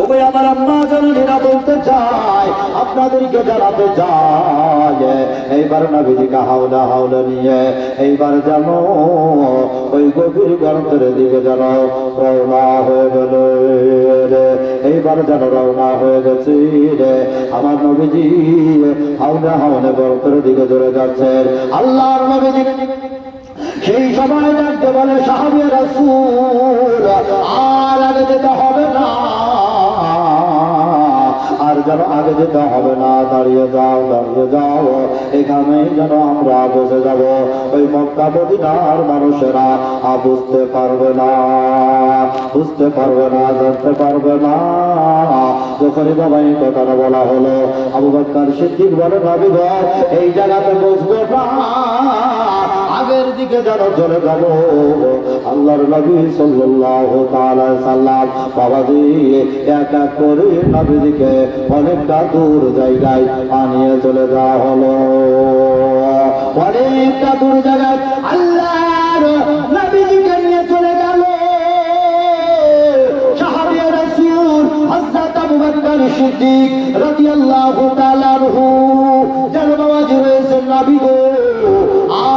ওগো আমার আম্মা জননীরা বলতে চায়, আপনাদেরকে জানাতে চায়, এইবার নবীজিকে হাওলা হাওলা নিয়ে এইবার যেন ওই গভীর গর্তের দিকে যেন রওনা হয়ে গেল রে, এইবার যেন রওনা হয়ে গেছে রে। আমার নবীজি হাওলা হাওলা গর্তের দিকে চলে যাচ্ছে। আল্লাহর নবীজি সেই সময় ডাকতে বলে, সাহাবী রাসূল আর আগে যেতে হবে না, আর যেন আগে যেতে হবে না, দাঁড়িয়ে যাও দাঁড়িয়ে যাও, এখানেই যেন আমরা বসে যাব। ওই মক্কা মদিনার মানুষেরা বুঝতে পারবে না, বুঝতে পারবে না, জানতে পারবে না। যখনই বাবা এই কথাটা বলা হলো, আবু বকর সিদ্দিক বলে, নবী গো এই জায়গাতে বসবো না, আগের দিকে যেন চলে যাব। আল্লাহর নবী সাল্লাল্লাহু তাআলা সাল্লাম বাবাজি এক এক করে নবীজিকে অনেকটা দূর জায়গায় আনিয়ে চলে যাওয়া হলো। অনেকটা দূর জায়গায় আল্লাহর নবীজিকে নিয়ে চলে গেল সাহাবী রাসূল হযরত আবু বকর সিদ্দিক রাদিয়াল্লাহু তাআলা আনহু। যেন বাবাজি রয়েছে, নবী গো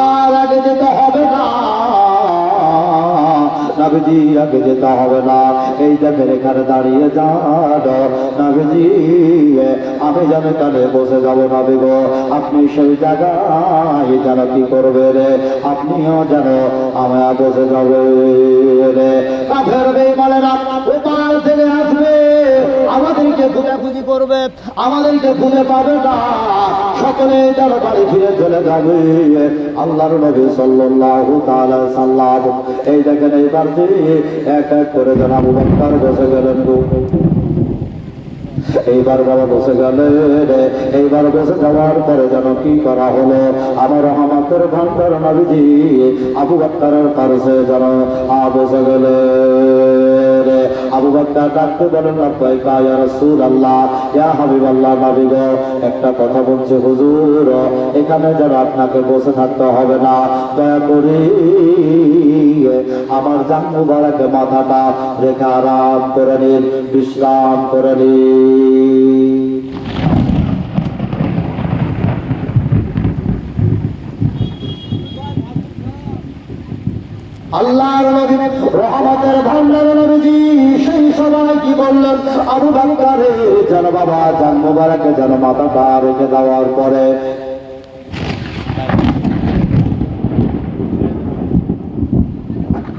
আর আগে যেতে হবে না, নবীজি আগে যেতে হবে না, এই দেখেন এখানে দাঁড়িয়ে যান নবীজি, আমি যেন এখানে বসে যাব। নবী গো আপনি সেই জায়গায় যেন কি করবে রে, আপনিও যেন আমায় বসে যাবে রে। কাফের বেঈমানেরা ওপার থেকে আসবে, আমাদেরকে খুঁজাখুঁজি করবে, আমাদেরকে খুঁজে পাবে না, সকলে যেন বাড়ি ফিরে চলে যাবে। আল্লাহর নবী সাল্লাল্লাহু তাআলা সাল্লাম এই দেখেন এইবার যে এক এক করে যেন আবু বকর বসে গেলেন। এইবার বাবা বসে গেলেন। এইবার বসে যাওয়ার পরে যেন কি করা হলো, আমার রহমতের ভান্ডার নবীজি আবু বকরের পাশে যেন বসে গেলেন। আবু বকর ডাকতে বলেন, লাব্বাইকা ইয়া রাসূলুল্লাহ, ইয়া হাবিবাল্লাহ, নবী গো একটা কথা বলছি হুজুর, এখানে যেন আপনাকে বসে থাকতে হবে না, দয়া করে আমার জান মুবারকে মাথাটা রেখে আরাম করে নিন, বিশ্রাম করে নিন। আল্লাহর নবী রহমতের ভান্ডার নবীজি সেই সময় কি বললেন, আবু বকরের যেন বাবা জান মুবারকে যেন মাথাটা রেখে দেওয়ার পরে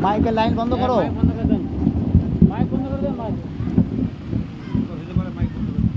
মাইকের লাইন বন্ধ করো।